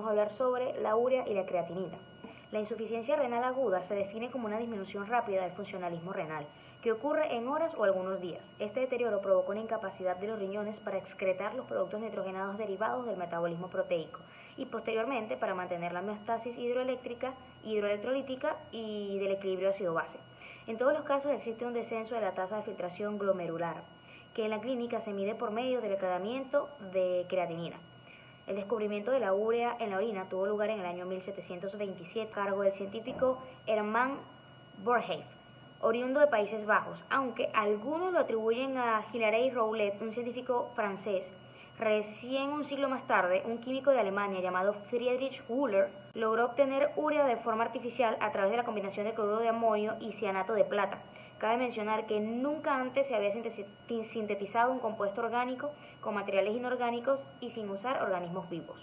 vamos a hablar sobre la urea y la creatinina. La insuficiencia renal aguda se define como una disminución rápida del funcionalismo renal, que ocurre en horas o algunos días. Este deterioro provoca una incapacidad de los riñones para excretar los productos nitrogenados derivados del metabolismo proteico y posteriormente para mantener la homeostasis hidroelectrolítica y del equilibrio ácido-base. En todos los casos existe un descenso de la tasa de filtración glomerular, que en la clínica se mide por medio del tratamiento de creatinina. El descubrimiento de la urea en la orina tuvo lugar en el año 1727 a cargo del científico Hermann Boerhaave, oriundo de Países Bajos, aunque algunos lo atribuyen a Hilaire Roulet, un científico francés. Recién un siglo más tarde, un químico de Alemania llamado Friedrich Wöhler logró obtener urea de forma artificial a través de la combinación de cloruro de amonio y cianato de plata. Cabe mencionar que nunca antes se había sintetizado un compuesto orgánico con materiales inorgánicos y sin usar organismos vivos.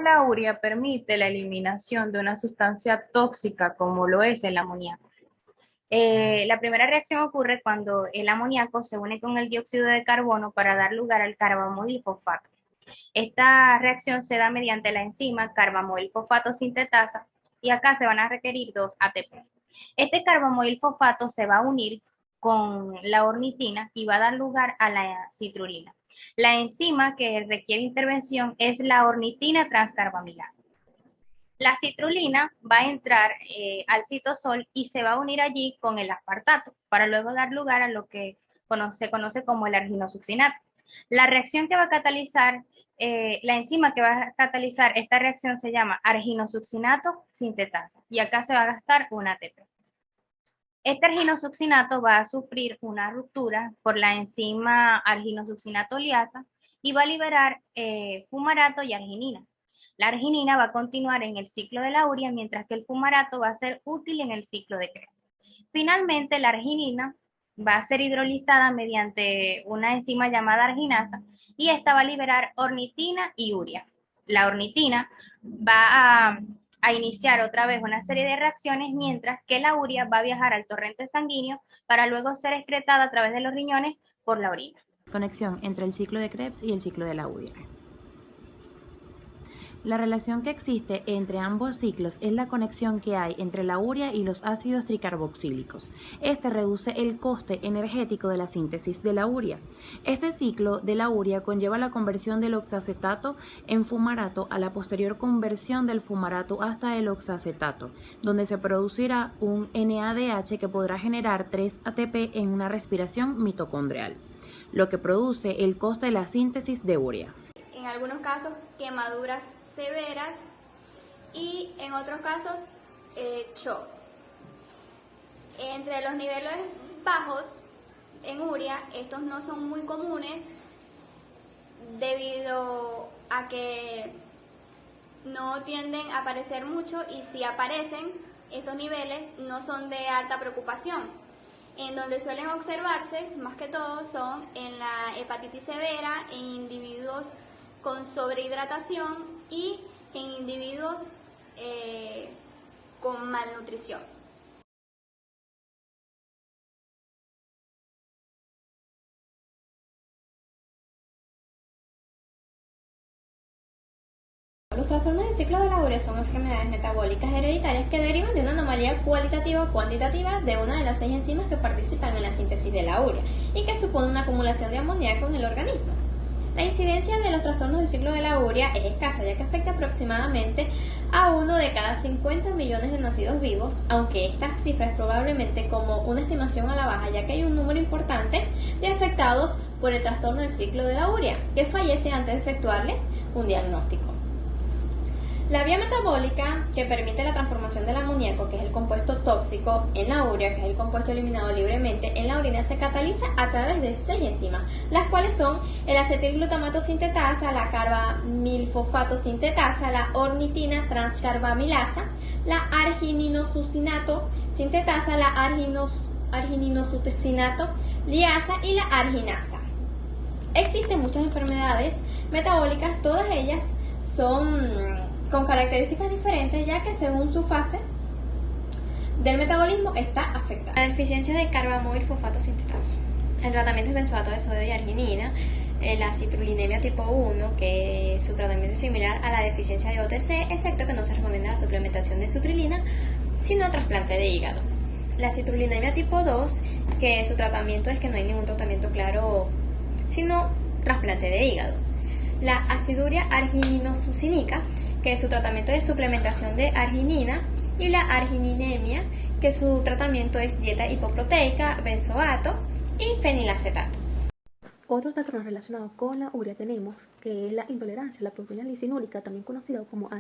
La urea permite la eliminación de una sustancia tóxica como lo es el amoníaco. La primera reacción ocurre cuando el amoníaco se une con el dióxido de carbono para dar lugar al carbamoil fosfato. Esta reacción se da mediante la enzima carbamoil fosfato sintetasa y acá se van a requerir dos ATP. Este carbamoil fosfato se va a unir con la ornitina y va a dar lugar a la citrulina. La enzima que requiere intervención es la ornitina transcarbamilasa. La citrulina va a entrar al citosol y se va a unir allí con el aspartato para luego dar lugar a lo que se conoce como el arginosuccinato. La reacción que va a catalizar, la enzima que va a catalizar esta reacción se llama arginosuccinato sintetasa y acá se va a gastar un ATP. Este arginosuccinato va a sufrir una ruptura por la enzima arginosuccinato liasa y va a liberar fumarato y arginina. La arginina va a continuar en el ciclo de la urea, mientras que el fumarato va a ser útil en el ciclo de Krebs. Finalmente, la arginina va a ser hidrolizada mediante una enzima llamada arginasa y esta va a liberar ornitina y urea. La ornitina va a iniciar otra vez una serie de reacciones, mientras que la urea va a viajar al torrente sanguíneo para luego ser excretada a través de los riñones por la orina. Conexión entre el ciclo de Krebs y el ciclo de la urea. La relación que existe entre ambos ciclos es la conexión que hay entre la urea y los ácidos tricarboxílicos. Este reduce el coste energético de la síntesis de la urea. Este ciclo de la urea conlleva la conversión del oxacetato en fumarato a la posterior conversión del fumarato hasta el oxacetato, donde se producirá un NADH que podrá generar 3 ATP en una respiración mitocondrial, lo que produce el coste de la síntesis de urea. En algunos casos, quemaduras severas y en otros casos shock. Entre los niveles bajos en urea, estos no son muy comunes debido a que no tienden a aparecer mucho, y si aparecen, estos niveles no son de alta preocupación. En donde suelen observarse más que todo son en la hepatitis severa, en individuos con sobrehidratación y en individuos con malnutrición. Los trastornos del ciclo de la urea son enfermedades metabólicas hereditarias que derivan de una anomalía cualitativa o cuantitativa de una de las 6 enzimas que participan en la síntesis de la urea y que supone una acumulación de amoníaco en el organismo. La incidencia de los trastornos del ciclo de la urea es escasa, ya que afecta aproximadamente a 1 de cada 50 millones de nacidos vivos, aunque esta cifra es probablemente como una estimación a la baja, ya que hay un número importante de afectados por el trastorno del ciclo de la urea, que fallece antes de efectuarle un diagnóstico. La vía metabólica que permite la transformación del amoníaco, que es el compuesto tóxico, en la urea, que es el compuesto eliminado libremente en la orina, se cataliza a través de 6 enzimas, las cuales son el acetilglutamato sintetasa, la carbamilfosfato sintetasa, la ornitina transcarbamilasa, la argininosuccinato sintetasa, la argininosuccinato liasa y la arginasa. Existen muchas enfermedades metabólicas, todas ellas son con características diferentes, ya que según su fase del metabolismo está afectada. La deficiencia de carbamol fosfato sintetasa. El tratamiento es benzoato de sodio y arginina. La citrulinemia tipo 1, que su tratamiento es similar a la deficiencia de OTC, excepto que no se recomienda la suplementación de citrulina, sino trasplante de hígado. La citrulinemia tipo 2, que su tratamiento es que no hay ningún tratamiento claro, sino trasplante de hígado. La aciduria argininosuccínica, que su tratamiento es suplementación de arginina, y la argininemia, que su tratamiento es dieta hipoproteica, benzoato y fenilacetato. Otros trastornos relacionados con la urea tenemos que es la intolerancia a la proteína lisinúrica, también conocido como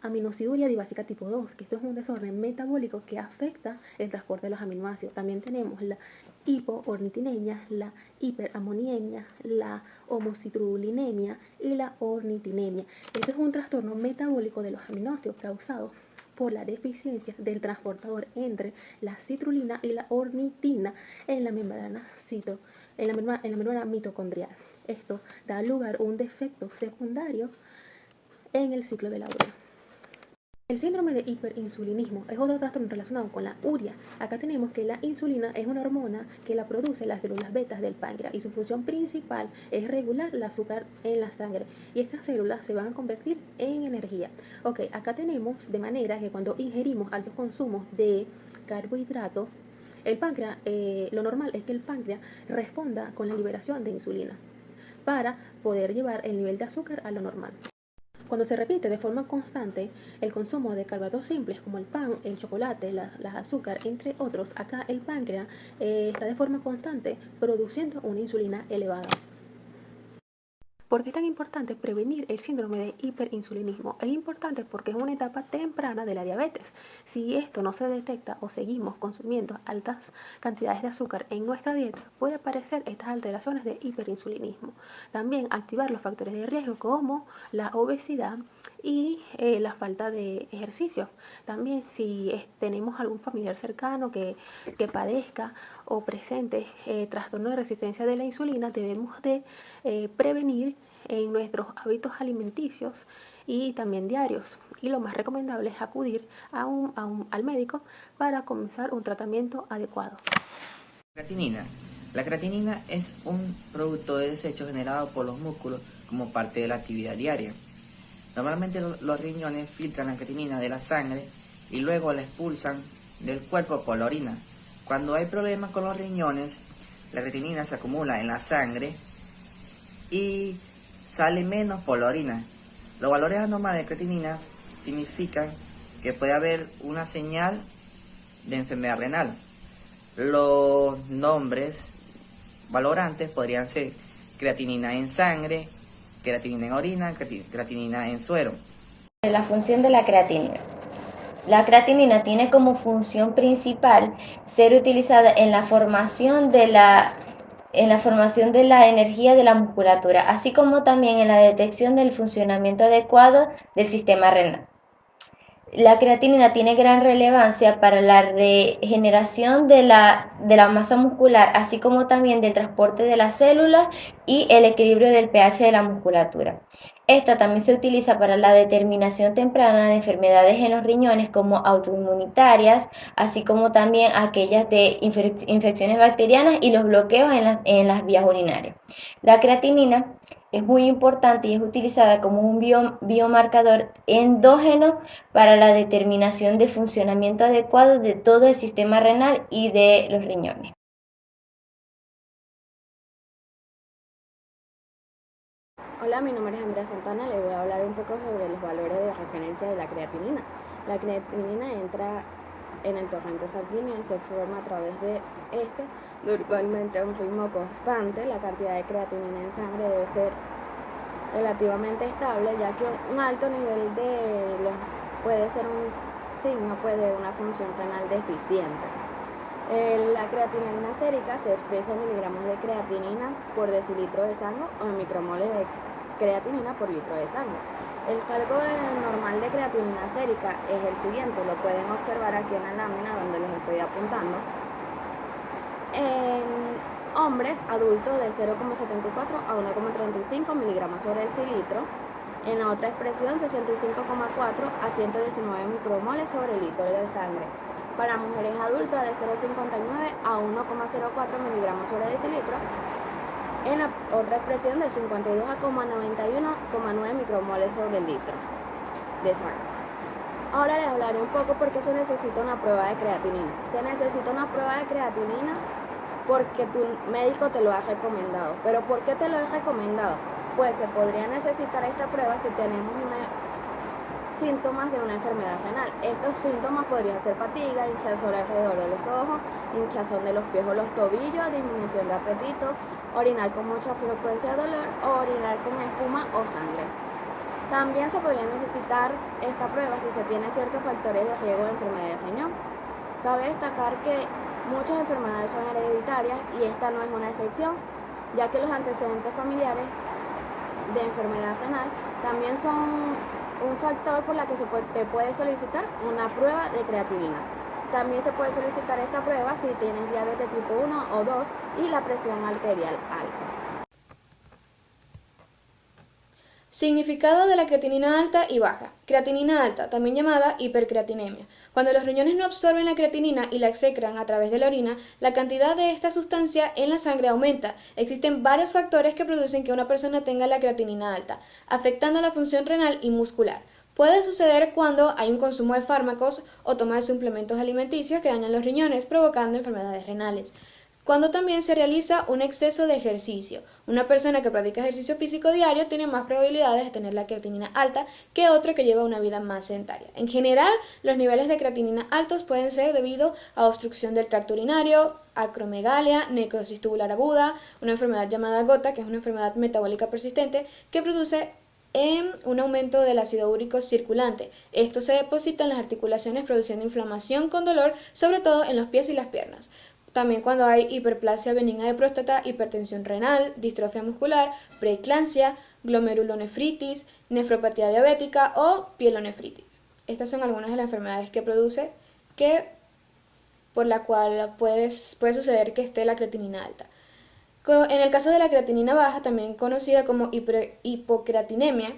aminosiduria dibásica tipo 2, que esto es un desorden metabólico que afecta el transporte de los aminoácidos. También tenemos la hipoornitinemia, la hiperamoniemia, la homocitrulinemia y la ornitinemia. Este es un trastorno metabólico de los aminoácidos causado por la deficiencia del transportador entre la citrulina y la ornitina en la membrana mitocondrial. Esto da lugar a un defecto secundario en el ciclo de la urea. El síndrome de hiperinsulinismo es otro trastorno relacionado con la urea. Acá tenemos que la insulina es una hormona que la producen las células betas del páncreas y su función principal es regular el azúcar en la sangre y estas células se van a convertir en energía. Acá tenemos de manera que cuando ingerimos altos consumos de carbohidratos, el páncreas, lo normal es que el páncreas responda con la liberación de insulina para poder llevar el nivel de azúcar a lo normal. Cuando se repite de forma constante el consumo de carbohidratos simples como el pan, el chocolate, las azúcar, entre otros, acá el páncreas está de forma constante produciendo una insulina elevada. ¿Por qué es tan importante prevenir el síndrome de hiperinsulinismo? Es importante porque es una etapa temprana de la diabetes. Si esto no se detecta o seguimos consumiendo altas cantidades de azúcar en nuestra dieta, puede aparecer estas alteraciones de hiperinsulinismo. También activar los factores de riesgo como la obesidad y la falta de ejercicio. También si tenemos algún familiar cercano que padezca o presente trastorno de resistencia de la insulina, debemos de prevenir en nuestros hábitos alimenticios y también diarios. Y lo más recomendable es acudir al médico para comenzar un tratamiento adecuado. Creatinina. La creatinina es un producto de desecho generado por los músculos como parte de la actividad diaria. Normalmente los riñones filtran la creatinina de la sangre y luego la expulsan del cuerpo por la orina. Cuando hay problemas con los riñones, la creatinina se acumula en la sangre y sale menos por la orina. Los valores anormales de creatinina significan que puede haber una señal de enfermedad renal. Los nombres valorantes podrían ser creatinina en sangre, creatinina en orina, creatinina en suero. La función de la creatinina. La creatinina tiene como función principal ser utilizada en la formación de la energía de la musculatura, así como también en la detección del funcionamiento adecuado del sistema renal. La creatinina tiene gran relevancia para la regeneración de la masa muscular, así como también del transporte de las células y el equilibrio del pH de la musculatura. Esta también se utiliza para la determinación temprana de enfermedades en los riñones como autoinmunitarias, así como también aquellas de infecciones bacterianas y los bloqueos en las vías urinarias. La creatinina es muy importante y es utilizada como un biomarcador endógeno para la determinación del funcionamiento adecuado de todo el sistema renal y de los riñones. Hola, mi nombre es Andrea Santana, les voy a hablar un poco sobre los valores de referencia de la creatinina. La creatinina entra en el torrente sanguíneo y se forma a través de normalmente a un ritmo constante. La cantidad de creatinina en sangre debe ser relativamente estable, ya que un alto nivel puede ser un signo de una función renal deficiente. La creatinina sérica se expresa en miligramos de creatinina por decilitro de sangre o en micromoles de creatinina por litro de sangre. El cálculo normal de creatinina sérica es el siguiente, lo pueden observar aquí en la lámina donde les estoy apuntando. En hombres adultos de 0,74 a 1,35 miligramos sobre decilitro. En la otra expresión, 65,4 a 119 micromoles sobre litro de sangre. Para mujeres adultas de 0,59 a 1,04 miligramos sobre decilitro. En la otra expresión, de 52 a 91,9 micromoles sobre litro de sangre. Ahora les hablaré un poco por qué se necesita una prueba de creatinina. Se necesita una prueba de creatinina porque tu médico te lo ha recomendado. ¿Pero por qué te lo ha recomendado? Pues se podría necesitar esta prueba si tenemos síntomas de una enfermedad renal. Estos síntomas podrían ser fatiga, hinchazón alrededor de los ojos, hinchazón de los pies o los tobillos, disminución de apetito, orinar con mucha frecuencia de dolor o orinar con espuma o sangre. También se podría necesitar esta prueba si se tienen ciertos factores de riesgo de enfermedad de riñón. Cabe destacar que muchas enfermedades son hereditarias y esta no es una excepción, ya que los antecedentes familiares de enfermedad renal también son un factor por la que te puede solicitar una prueba de creatinina. También se puede solicitar esta prueba si tienes diabetes tipo 1 o 2 y la presión arterial alta. Significado de la creatinina alta y baja. Creatinina alta, también llamada hipercreatinemia. Cuando los riñones no absorben la creatinina y la excretan a través de la orina, la cantidad de esta sustancia en la sangre aumenta. Existen varios factores que producen que una persona tenga la creatinina alta, afectando la función renal y muscular. Puede suceder cuando hay un consumo de fármacos o toma de suplementos alimenticios que dañan los riñones, provocando enfermedades renales. Cuando también se realiza un exceso de ejercicio. Una persona que practica ejercicio físico diario tiene más probabilidades de tener la creatinina alta que otro que lleva una vida más sedentaria. En general, los niveles de creatinina altos pueden ser debido a obstrucción del tracto urinario, acromegalia, necrosis tubular aguda, una enfermedad llamada gota, que es una enfermedad metabólica persistente que produce un aumento del ácido úrico circulante. Esto se deposita en las articulaciones produciendo inflamación con dolor, sobre todo en los pies y las piernas. También cuando hay hiperplasia benigna de próstata, hipertensión renal, distrofia muscular, preeclampsia, glomerulonefritis, nefropatía diabética o pielonefritis. Estas son algunas de las enfermedades que produce por la cual puede suceder que esté la creatinina alta. En el caso de la creatinina baja, también conocida como hipocreatinemia,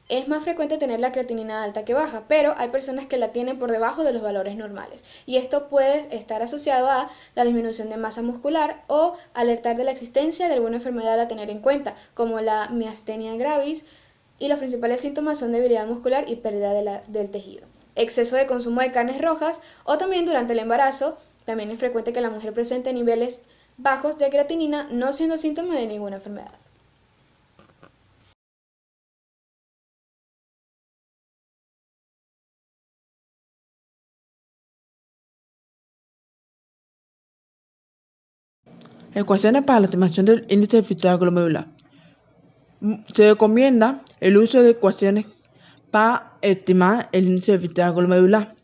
es más frecuente tener la creatinina alta que baja, pero hay personas que la tienen por debajo de los valores normales. Y esto puede estar asociado a la disminución de masa muscular o alertar de la existencia de alguna enfermedad a tener en cuenta, como la miastenia gravis, y los principales síntomas son debilidad muscular y pérdida del tejido. Exceso de consumo de carnes rojas o también durante el embarazo. También es frecuente que la mujer presente niveles bajos de creatinina, no siendo síntoma de ninguna enfermedad. Ecuaciones para la estimación del índice de filtrado glomerular. Se recomienda el uso de ecuaciones para estimar el índice de filtrado glomerular,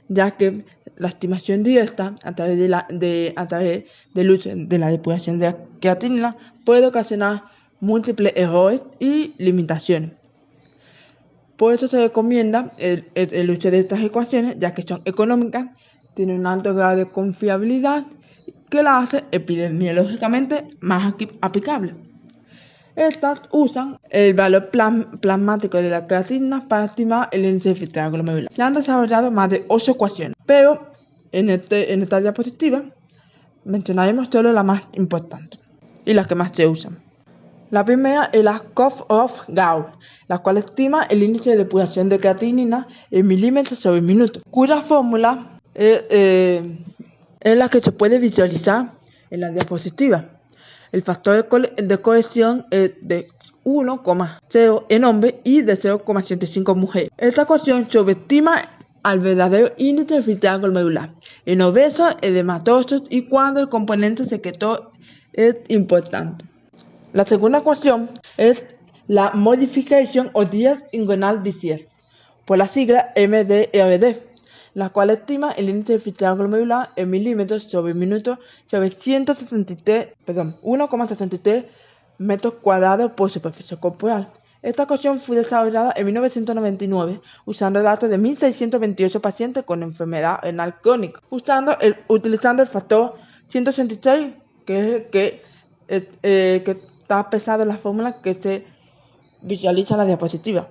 ya que la estimación directa a través del uso de la depuración de la creatinina puede ocasionar múltiples errores y limitaciones. Por eso se recomienda el uso de estas ecuaciones, ya que son económicas, tienen un alto grado de confiabilidad que la hace epidemiológicamente más aplicable. Estas usan el valor plasmático de la creatinina para estimar el índice de filtrado glomerular. Se han desarrollado más de 8 ecuaciones, pero en esta diapositiva mencionaremos solo las más importantes y las que más se usan. La primera es la Cough-off-Gaul, la cual estima el índice de depuración de creatinina en milímetros sobre minuto, cuya fórmula es la que se puede visualizar en la diapositiva. El factor de corrección es de 1,0 en hombres y de 0,75 en mujeres. Esta ecuación subestima al verdadero índice de filtrado glomerular en obesos, edematosos y cuando el componente secretor es importante. La segunda ecuación es la Modification of Disease in Renal Disease, por la sigla MDRD, la cual estima el índice de filtrado glomerular en milímetros sobre minuto sobre 1,63 metros cuadrados por superficie corporal. Esta ecuación fue desarrollada en 1999 usando datos de 1.628 pacientes con enfermedad renal crónica, utilizando el factor 186 que es que está pesado en la fórmula que se visualiza en la diapositiva.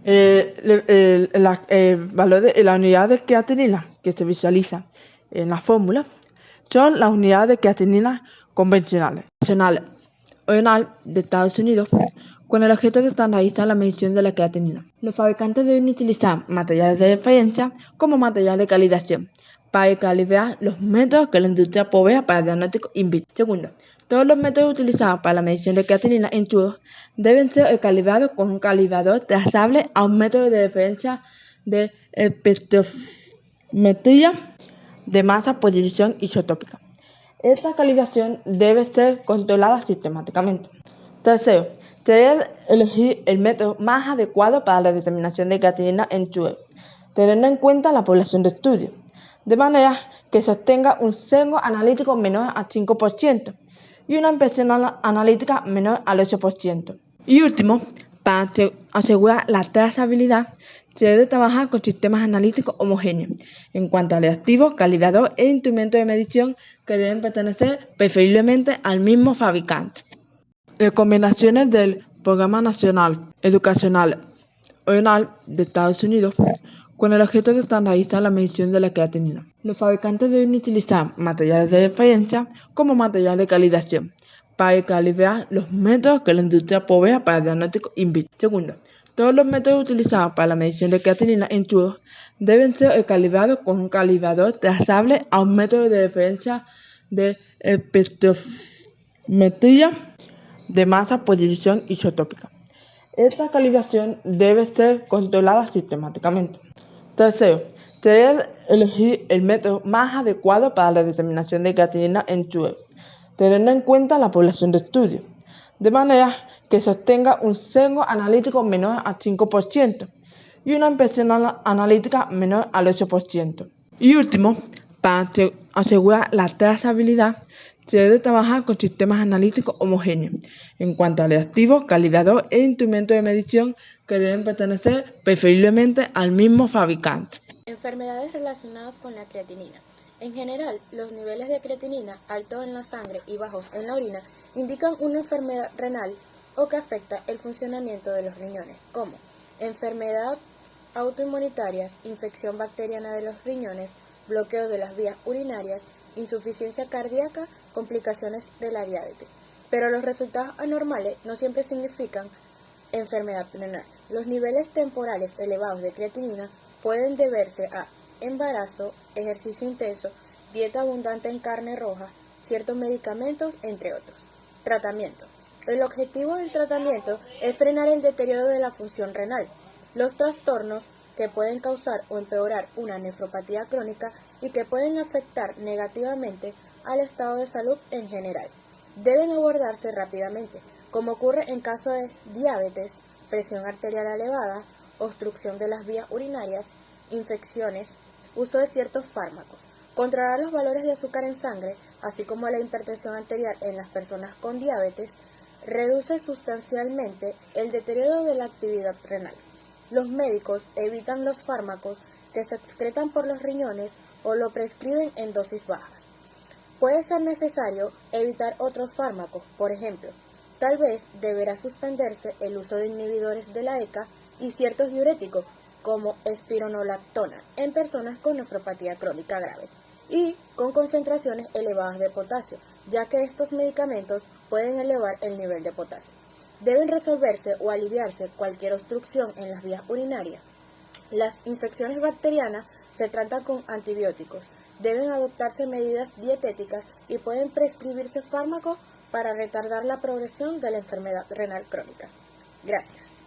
El valor de la unidad de creatinina que se visualiza en la fórmula son las unidades de creatinina convencionales. Nacional de Estados Unidos, con el objeto de estandarizar la medición de la creatinina. Los fabricantes deben utilizar materiales de referencia como material de calibración para calibrar los métodos que la industria provea para el diagnóstico in vitro. Segundo, todos los métodos utilizados para la medición de creatinina en tubos deben ser calibrados con un calibrador trazable a un método de referencia de espectrometría de masa por división isotópica. Esta calibración debe ser controlada sistemáticamente. Tercero, se debe elegir el método más adecuado para la determinación de creatinina en tubos, teniendo en cuenta la población de estudio, de manera que sostenga un sesgo analítico menor al 5% y una impresión analítica menor al 8%. Y último, para asegurar la trazabilidad, se debe trabajar con sistemas analíticos homogéneos en cuanto a reactivos, calibrador e instrumentos de medición que deben pertenecer preferiblemente al mismo fabricante. Recomendaciones del Programa Nacional Educacional de Estados Unidos con el objeto de estandarizar la medición de la creatinina. Los fabricantes deben utilizar materiales de referencia como material de calibración para calibrar los métodos que la industria provea para el diagnóstico in vitro. Segundo, todos los métodos utilizados para la medición de creatinina en tubos deben ser calibrados con un calibrador trazable a un método de referencia de espectrometría de masa por división isotópica. Esta calibración debe ser controlada sistemáticamente. Tercero, se debe elegir el método más adecuado para la determinación de creatinina en tubos, teniendo en cuenta la población de estudio, de manera que sostenga un sesgo analítico menor al 5% y una impresión analítica menor al 8%. Y último, para asegurar la trazabilidad, se debe trabajar con sistemas analíticos homogéneos en cuanto a reactivos, calibrador e instrumentos de medición que deben pertenecer preferiblemente al mismo fabricante. Enfermedades relacionadas con la creatinina. En general, los niveles de creatinina altos en la sangre y bajos en la orina indican una enfermedad renal o que afecta el funcionamiento de los riñones, como enfermedad autoinmunitarias, infección bacteriana de los riñones, bloqueo de las vías urinarias, insuficiencia cardíaca, complicaciones de la diabetes. Pero los resultados anormales no siempre significan enfermedad renal. Los niveles temporales elevados de creatinina pueden deberse a embarazo, ejercicio intenso, dieta abundante en carne roja, ciertos medicamentos, entre otros. Tratamiento. El objetivo del tratamiento es frenar el deterioro de la función renal. Los trastornos que pueden causar o empeorar una nefropatía crónica y que pueden afectar negativamente al estado de salud en general, deben abordarse rápidamente, como ocurre en caso de diabetes, presión arterial elevada, obstrucción de las vías urinarias, infecciones, uso de ciertos fármacos. Controlar los valores de azúcar en sangre, así como la hipertensión arterial en las personas con diabetes, reduce sustancialmente el deterioro de la actividad renal. Los médicos evitan los fármacos que se excretan por los riñones o lo prescriben en dosis bajas. Puede ser necesario evitar otros fármacos, por ejemplo, tal vez deberá suspenderse el uso de inhibidores de la ECA y ciertos diuréticos como espironolactona en personas con nefropatía crónica grave y con concentraciones elevadas de potasio, ya que estos medicamentos pueden elevar el nivel de potasio. Deben resolverse o aliviarse cualquier obstrucción en las vías urinarias. Las infecciones bacterianas se tratan con antibióticos. Deben adoptarse medidas dietéticas y pueden prescribirse fármacos para retardar la progresión de la enfermedad renal crónica. Gracias.